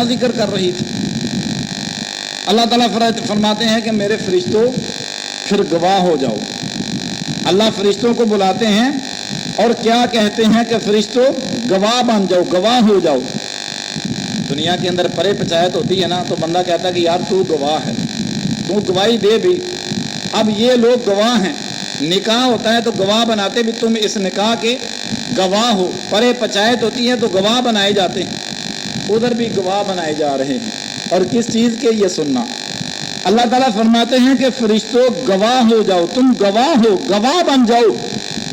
کیا ذکر کر رہی تھی؟ اللہ تعالیٰ فرماتے ہیں کہ میرے فرشتوں پھر گواہ ہو جاؤ۔ اللہ فرشتوں کو بلاتے ہیں اور کیا کہتے ہیں کہ فرشتوں گواہ بن جاؤ، گواہ ہو جاؤ۔ دنیا کے اندر پرے پچایت ہوتی ہے نا، تو بندہ کہتا ہے کہ یار تو گواہ ہے، تو گواہی دے بھی۔ اب یہ لوگ گواہ ہیں، نکاح ہوتا ہے تو گواہ بناتے بھی تم اس نکاح کے گواہ ہو، پرے پچایت ہوتی ہے تو گواہ بنائے جاتے ہیں، ادھر بھی گواہ بنائے جا رہے ہیں۔ اور کس چیز کے؟ یہ سننا۔ اللہ تعالیٰ فرماتے ہیں کہ فرشتوں گواہ ہو جاؤ، تم گواہ ہو، گواہ بن جاؤ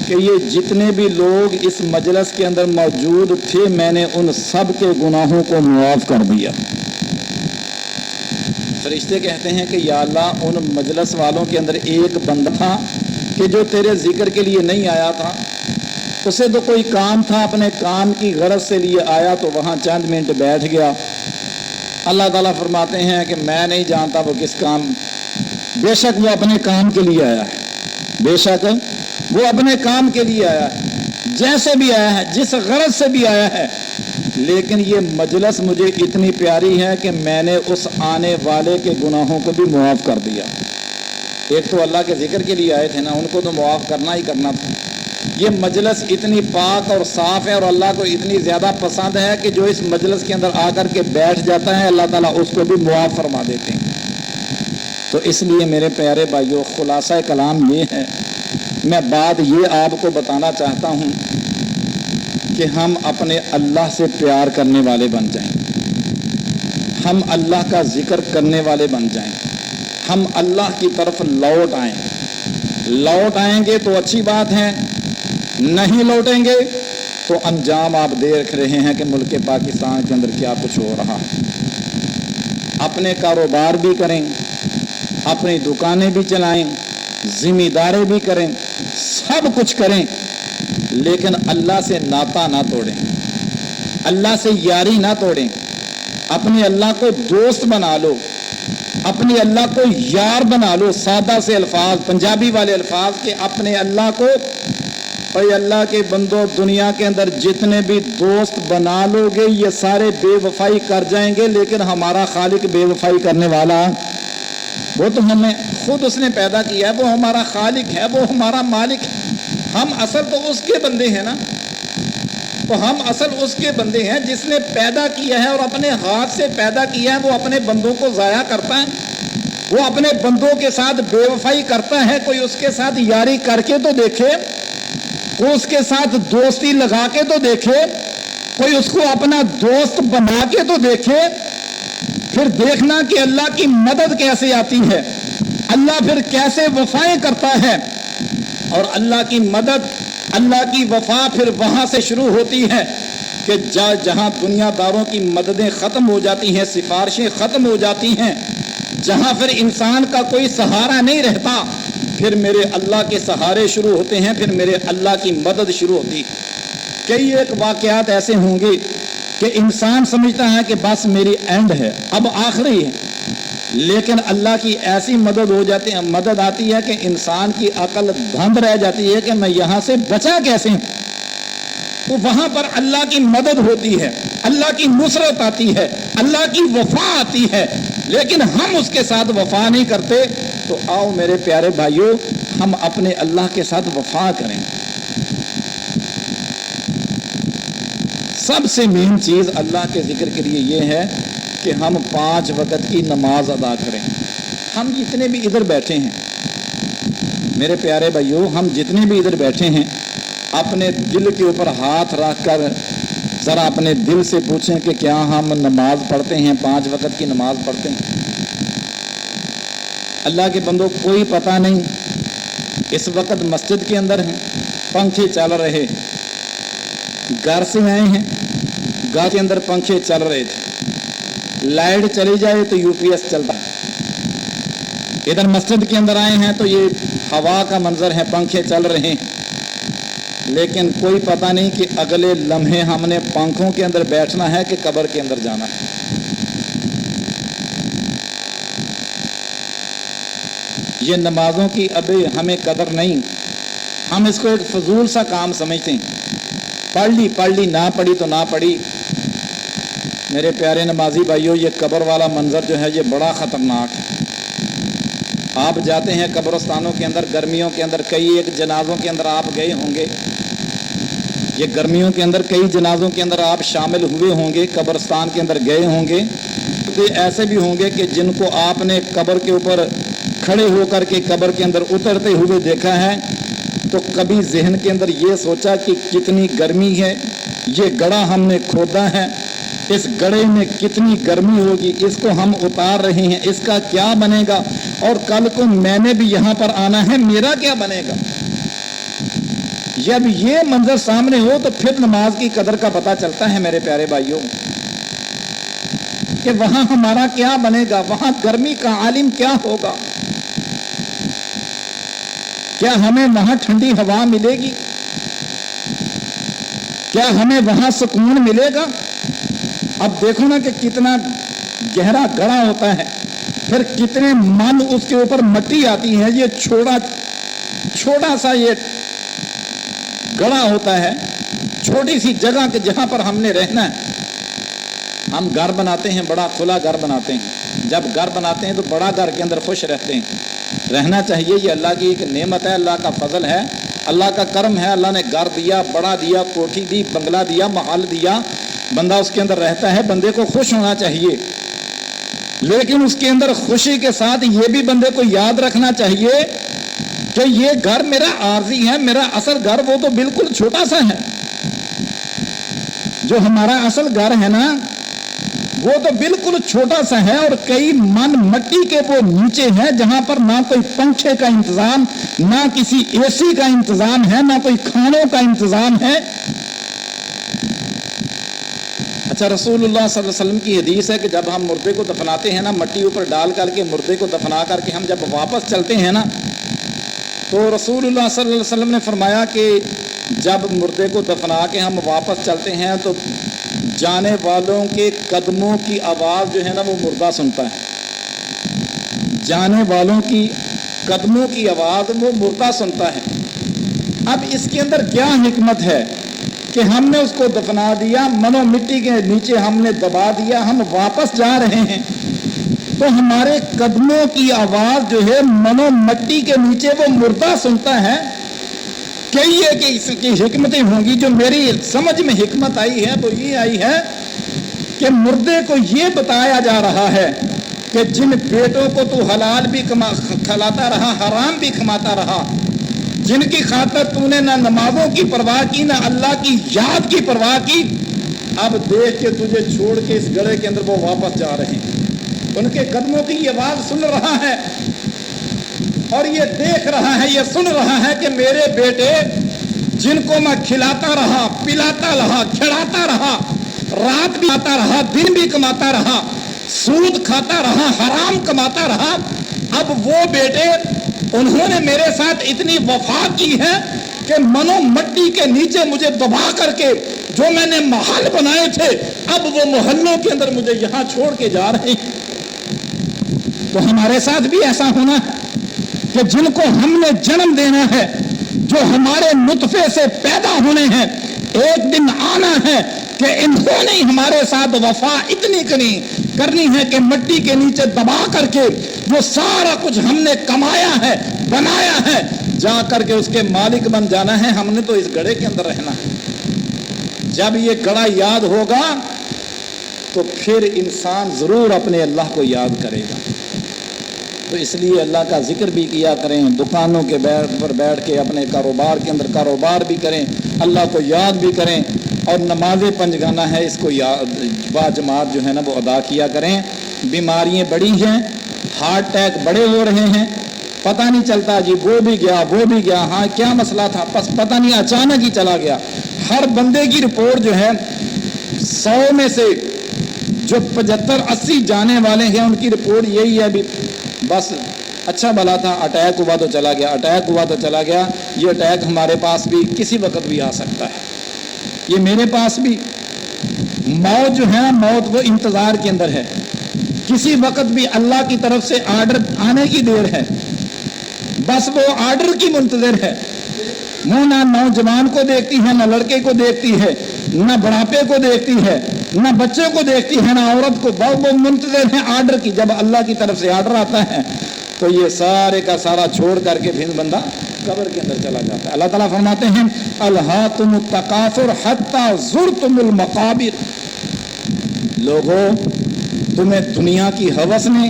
کہ یہ جتنے بھی لوگ اس مجلس کے اندر موجود تھے میں نے ان سب کے گناہوں کو معاف کر دیا۔ فرشتے کہتے ہیں کہ یا اللہ ان مجلس والوں کے اندر ایک بندہ تھا کہ جو تیرے ذکر کے لیے نہیں آیا تھا، اسے تو کوئی کام تھا، اپنے کام کی غرض سے لیے آیا تو وہاں چند منٹ بیٹھ گیا۔ اللہ تعالیٰ فرماتے ہیں کہ میں نہیں جانتا وہ کس کام، بے شک وہ اپنے کام کے لیے آیا ہے، بے شک وہ اپنے کام کے لیے آیا ہے، جیسے بھی آیا ہے، جس غرض سے بھی آیا ہے، لیکن یہ مجلس مجھے اتنی پیاری ہے کہ میں نے اس آنے والے کے گناہوں کو بھی معاف کر دیا۔ ایک تو اللہ کے ذکر کے لیے آئے تھے نا، ان کو تو معاف کرنا ہی کرنا تھا۔ یہ مجلس اتنی پاک اور صاف ہے اور اللہ کو اتنی زیادہ پسند ہے کہ جو اس مجلس کے اندر آ کر کے بیٹھ جاتا ہے اللہ تعالیٰ اس کو بھی معاف فرما دیتے ہیں۔ تو اس لیے میرے پیارے بھائیوں، خلاصہ کلام یہ ہے، میں بات یہ آپ کو بتانا چاہتا ہوں کہ ہم اپنے اللہ سے پیار کرنے والے بن جائیں، ہم اللہ کا ذکر کرنے والے بن جائیں، ہم اللہ کی طرف لوٹ آئیں۔ لوٹ آئیں گے تو اچھی بات ہے، نہیں لوٹیں گے تو انجام آپ دیکھ رہے ہیں کہ ملک پاکستان کے اندر کیا کچھ ہو رہا ہے۔ اپنے کاروبار بھی کریں، اپنی دکانیں بھی چلائیں، ذمہ داری بھی کریں، سب کچھ کریں، لیکن اللہ سے ناطہ نہ توڑیں، اللہ سے یاری نہ توڑیں۔ اپنے اللہ کو دوست بنا لو، اپنے اللہ کو یار بنا لو۔ سادہ سے الفاظ، پنجابی والے الفاظ کے اپنے اللہ کو، اور اللہ کے بندوں دنیا کے اندر جتنے بھی دوست بنا لو گے یہ سارے بے وفائی کر جائیں گے، لیکن ہمارا خالق بے وفائی کرنے والا وہ تو ہمیں خود اس نے پیدا کیا ہے، وہ ہمارا خالق ہے، وہ ہمارا مالک ہے۔ ہم اصل تو اس کے بندے ہیں نا، تو ہم اصل اس کے بندے ہیں جس نے پیدا کیا ہے اور اپنے ہاتھ سے پیدا کیا ہے۔ وہ اپنے بندوں کو ضائع کرتا ہے، وہ اپنے بندوں کے ساتھ بے وفائی کرتا ہے۔ کوئی اس کے ساتھ یاری کر کے تو دیکھے، کوئی اس کے ساتھ دوستی لگا کے تو دیکھے، کوئی اس کو اپنا دوست بنا کے تو دیکھے، پھر دیکھنا کہ اللہ کی مدد کیسے آتی ہے، اللہ پھر کیسے وفائیں کرتا ہے۔ اور اللہ کی مدد، اللہ کی وفا پھر وہاں سے شروع ہوتی ہے کہ جہاں دنیا داروں کی مددیں ختم ہو جاتی ہیں، سفارشیں ختم ہو جاتی ہیں، جہاں پھر انسان کا کوئی سہارا نہیں رہتا، پھر میرے اللہ کے سہارے شروع ہوتے ہیں، پھر میرے اللہ کی مدد شروع ہوتی۔ کئی ایک واقعات ایسے ہوں گے کہ انسان سمجھتا ہے کہ بس میری اینڈ ہے، اب آخری ہے، لیکن اللہ کی ایسی مدد ہو جاتی ہے، مدد آتی ہے کہ انسان کی عقل دھند رہ جاتی ہے کہ میں یہاں سے بچا کیسے ہوں۔ تو وہاں پر اللہ کی مدد ہوتی ہے، اللہ کی نصرت آتی ہے، اللہ کی وفا آتی ہے، لیکن ہم اس کے ساتھ وفا نہیں کرتے۔ تو آؤ میرے پیارے بھائیوں، ہم اپنے اللہ کے ساتھ وفا کریں۔ سب سے مین چیز اللہ کے ذکر کے لیے یہ ہے کہ ہم 5 وقت کی نماز ادا کریں۔ ہم جتنے بھی ادھر بیٹھے ہیں میرے پیارے بھائیوں، ہم جتنے بھی ادھر بیٹھے ہیں، اپنے دل کے اوپر ہاتھ رکھ کر ذرا اپنے دل سے پوچھیں کہ کیا ہم نماز پڑھتے ہیں، 5 وقت کی نماز پڑھتے ہیں؟ اللہ کے بندوں، کوئی پتہ نہیں، اس وقت مسجد کے اندر ہیں، پنکھے چل رہے، گھر سے آئے ہیں، گھر کے اندر پنکھے چل رہے تھے، لائٹ چلی جائے تو یو پی ایس چلتا ہے، ادھر مسجد کے اندر آئے ہیں تو یہ ہوا کا منظر ہے، پنکھے چل رہے ہیں، لیکن کوئی پتہ نہیں کہ اگلے لمحے ہم نے پنکھوں کے اندر بیٹھنا ہے کہ قبر کے اندر جانا ہے۔ یہ نمازوں کی ابھی ہمیں قدر نہیں، ہم اس کو ایک فضول سا کام سمجھتے ہیں، پڑھ لی نہ پڑھی تو نہ پڑھی، میرے پیارے نمازی بھائیوں، یہ قبر والا منظر جو ہے یہ بڑا خطرناک ہے۔ آپ جاتے ہیں قبرستانوں کے اندر، گرمیوں کے اندر کئی ایک جنازوں کے اندر آپ گئے ہوں گے، یہ گرمیوں کے اندر کئی جنازوں کے اندر آپ شامل ہوئے ہوں گے، قبرستان کے اندر گئے ہوں گے۔ ایسے بھی ہوں گے کہ جن کو آپ نے قبر کے اوپر کھڑے ہو کر کے قبر کے اندر اترتے ہوئے دیکھا ہے، تو کبھی ذہن کے اندر یہ سوچا کہ کتنی گرمی ہے، یہ گڑھا ہم نے کھودا ہے، اس گڑھے میں کتنی گرمی ہوگی، اس کو ہم اتار رہے ہیں، اس کا کیا بنے گا، اور کل کو میں نے بھی یہاں پر آنا ہے، میرا کیا بنے گا؟ جب یہ منظر سامنے ہو تو پھر نماز کی قدر کا پتہ چلتا ہے میرے پیارے بھائیوں، کہ وہاں ہمارا کیا بنے گا، وہاں گرمی کا عالم کیا ہوگا، کیا ہمیں وہاں ٹھنڈی ہوا ملے گی، کیا ہمیں وہاں سکون ملے گا؟ اب دیکھو نا کہ کتنا گہرا گڑھا ہوتا ہے، پھر کتنے من اس کے اوپر مٹی آتی ہے، یہ چھوٹا سا یہ گڑھا ہوتا ہے، چھوٹی سی جگہ کے جہاں پر ہم نے رہنا ہے۔ ہم گھر بناتے ہیں، بڑا کھلا گھر بناتے ہیں، جب گھر بناتے ہیں تو بڑا گھر کے اندر خوش رہتے ہیں، رہنا چاہیے، یہ اللہ کی ایک نعمت ہے، اللہ کا فضل ہے، اللہ کا کرم ہے، اللہ نے گھر دیا، بڑا دیا، کوٹھی دی، بنگلہ دیا، محل دیا، بندہ اس کے اندر رہتا ہے، بندے کو خوش ہونا چاہیے، لیکن اس کے اندر خوشی کے ساتھ یہ بھی بندے کو یاد رکھنا چاہیے کہ یہ گھر میرا عارضی ہے، میرا اصل گھر وہ تو بالکل چھوٹا سا ہے، جو ہمارا اصل گھر ہے نا وہ تو بالکل چھوٹا سا ہے، اور کئی من مٹی کے وہ نیچے ہے جہاں پر نہ کوئی پنکھے کا انتظام، نہ کسی اے سی کا انتظام ہے، نہ کوئی کھانوں کا انتظام ہے۔ اچھا، رسول اللہ صلی اللہ علیہ وسلم کی حدیث ہے کہ جب ہم مردے کو دفناتے ہیں نا، مٹی اوپر ڈال کر کے مردے کو دفنا کر کے ہم جب واپس چلتے ہیں نا، تو رسول اللہ صلی اللہ علیہ وسلم نے فرمایا کہ جب مردے کو دفنا کے ہم واپس چلتے ہیں تو جانے والوں کے قدموں کی آواز جو ہے نا وہ مردہ سنتا ہے، جانے والوں کی قدموں کی آواز وہ مردہ سنتا ہے۔ اب اس کے اندر کیا حکمت ہے کہ ہم نے اس کو دفنا دیا، منو مٹی کے نیچے ہم نے دبا دیا، ہم واپس جا رہے ہیں تو ہمارے قدموں کی آواز جو ہے منو مٹی کے نیچے وہ مردہ سنتا ہے۔ کئی ہے کہ اس کی حکمتیں ہوں گی، جو میری سمجھ میں حکمت آئی ہے وہ یہ آئی ہے کہ مردے کو یہ بتایا جا رہا ہے کہ جن بیٹوں کو تو حلال بھی کھلاتا رہا، حرام بھی کھماتا رہا، جن کی خاطر تو نے نہ نمازوں کی پرواہ کی، نہ اللہ کی یاد کی پرواہ کی، اب دیکھ کے تجھے چھوڑ کے اس گڑھے کے اندر وہ واپس جا رہے ہیں۔ ان کے قدموں کی یہ آواز سن رہا ہے اور یہ دیکھ رہا ہے، یہ سن رہا ہے کہ میرے بیٹے جن کو میں کھلاتا رہا، پلاتا رہا، کھلاتا رہا، رات بھی آتا رہا، دن بھی کماتا رہا، سود کھاتا رہا، حرام کماتا رہا، اب وہ بیٹے انہوں نے میرے ساتھ اتنی وفا کی ہے کہ منو مٹی کے نیچے مجھے دبا کر کے جو میں نے محل بنائے تھے اب وہ محلوں کے اندر مجھے یہاں چھوڑ کے جا رہے ہیں۔ تو ہمارے ساتھ بھی ایسا ہونا ہے کہ جن کو ہم نے جنم دینا ہے، جو ہمارے نطفے سے پیدا ہونے ہیں، ایک دن آنا ہے کہ انہوں نے ہمارے ساتھ وفا اتنی کرنی ہے کہ مٹی کے نیچے دبا کر کے جو سارا کچھ ہم نے کمایا ہے، بنایا ہے، جا کر کے اس کے مالک بن جانا ہے۔ ہم نے تو اس گڑھے کے اندر رہنا ہے۔ جب یہ گڑھا یاد ہوگا تو پھر انسان ضرور اپنے اللہ کو یاد کرے گا۔ تو اس لیے اللہ کا ذکر بھی کیا کریں، دکانوں کے پر بیٹھ کے اپنے کاروبار کے اندر کاروبار بھی کریں، اللہ کو یاد بھی کریں، اور نماز پنجگانہ ہے اس کو با جماعت جو ہے نا وہ ادا کیا کریں۔ بیماریاں بڑی ہیں، ہارٹ اٹیک بڑے ہو رہے ہیں، پتہ نہیں چلتا جی وہ بھی گیا، ہاں کیا مسئلہ تھا بس پتہ نہیں، اچانک ہی چلا گیا۔ ہر بندے کی رپورٹ جو ہے 100 میں سے جو 75-80 جانے والے ہیں ان کی رپورٹ یہی ہے، بھی بس اچھا بھلا تھا، اٹیک ہوا تو چلا گیا۔ یہ اٹیک ہمارے پاس بھی کسی وقت بھی آ سکتا ہے، یہ میرے پاس بھی۔ موت جو ہے، موت وہ انتظار کے اندر ہے، کسی وقت بھی اللہ کی طرف سے آرڈر آنے کی دیر ہے، بس وہ آرڈر کی منتظر ہے۔ وہ نہ نوجوان کو دیکھتی ہے، نہ لڑکے کو دیکھتی ہے، نہ بڑھاپے کو دیکھتی ہے، نہ بچے کو دیکھتی ہے نہ عورت کو، وہ منتظر ہیں آرڈر کی، جب اللہ کی طرف سے آرڈر آتا ہے تو یہ سارے کا سارا چھوڑ کر کے پھر بندہ قبر کے اندر چلا جاتا ہے۔ اللہ تعالیٰ فرماتے ہیں الہاکم التکاثر حتی زرتم المقابر، لوگوں تمہیں دنیا کی ہوس نے،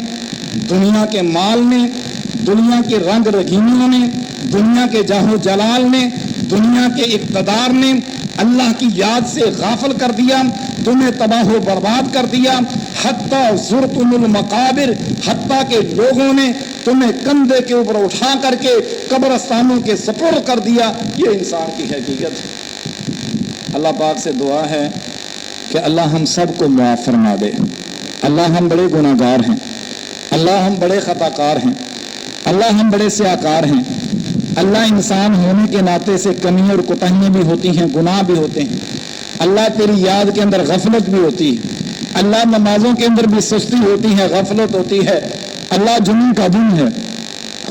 دنیا کے مال نے، دنیا کے رنگ رگینیوں نے، دنیا کے جاہ و جلال نے، دنیا کے اقتدار نے اللہ کی یاد سے غافل کر دیا، تمہیں تباہ و برباد کر دیا۔ حتی زرتم المقابر، حتیٰ کہ لوگوں نے تمہیں کندھے کے اوپر اٹھا کر کے قبرستانوں کے سپرد کر دیا۔ یہ انسان کی حقیقت ہے۔ اللہ پاک سے دعا ہے کہ اللہ ہم سب کو معاف فرما دے۔ اللہ ہم بڑے گناہ گار ہیں، اللہ ہم بڑے خطا کار ہیں، اللہ ہم بڑے سیاکار ہیں، اللہ انسان ہونے کے ناطے سے کمی اور کوتاہیاں بھی ہوتی ہیں، گناہ بھی ہوتے ہیں، اللہ تیری یاد کے اندر غفلت بھی ہوتی ہے، اللہ نمازوں کے اندر بھی سستی ہوتی ہے، غفلت ہوتی ہے، اللہ جمعہ کا دن ہے،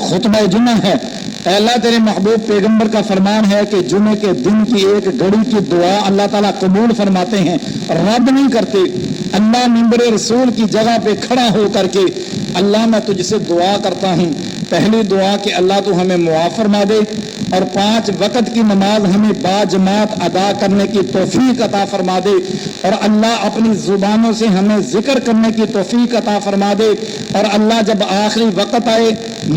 خطبہ جمعہ ہے، اے اللہ تیرے محبوب پیغمبر کا فرمان ہے کہ جمعے کے دن کی ایک گھڑی کی دعا اللہ تعالیٰ قبول فرماتے ہیں، رد نہیں کرتے۔ اللہ منبر رسول کی جگہ پہ کھڑا ہو کر کے اللہ میں تجھ سے دعا کرتا ہوں، پہلی دعا کہ اللہ تو ہمیں معاف فرما دے اور 5 وقت کی نماز ہمیں باجماعت ادا کرنے کی توفیق عطا فرما دے، اور اللہ اپنی زبانوں سے ہمیں ذکر کرنے کی توفیق عطا فرما دے، اور اللہ جب آخری وقت آئے،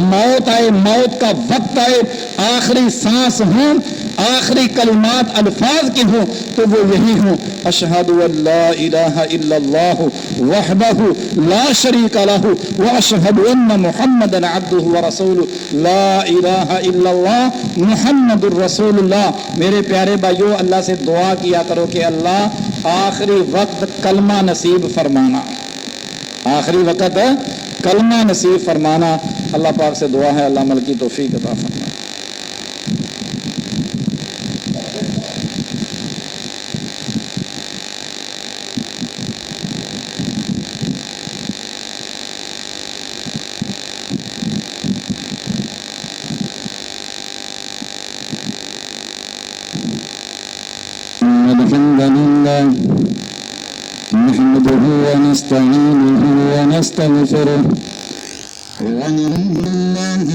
موت کا وقت آئے، آخری سانس ہوں، آخری کلمات الفاظ کے ہوں تو وہ یہی ہوں اشہد ان لا الہ الا اللہ وحدہ لا شریک لہ واشہد ان محمدا عبدہ ورسولہ، لا الہ الا اللہ محمد الرسول اللہ۔ میرے پیارے بھائیو، اللہ سے دعا کیا کرو کہ اللہ آخری وقت کلمہ نصیب فرمانا، آخری وقت کلمہ نصیب فرمانا۔ اللہ پاک سے دعا ہے اللہ عمل کی توفیق عطا فرمائے۔ الحمد لله نحمده ونستعينه ونستغفره ونعوذ بالله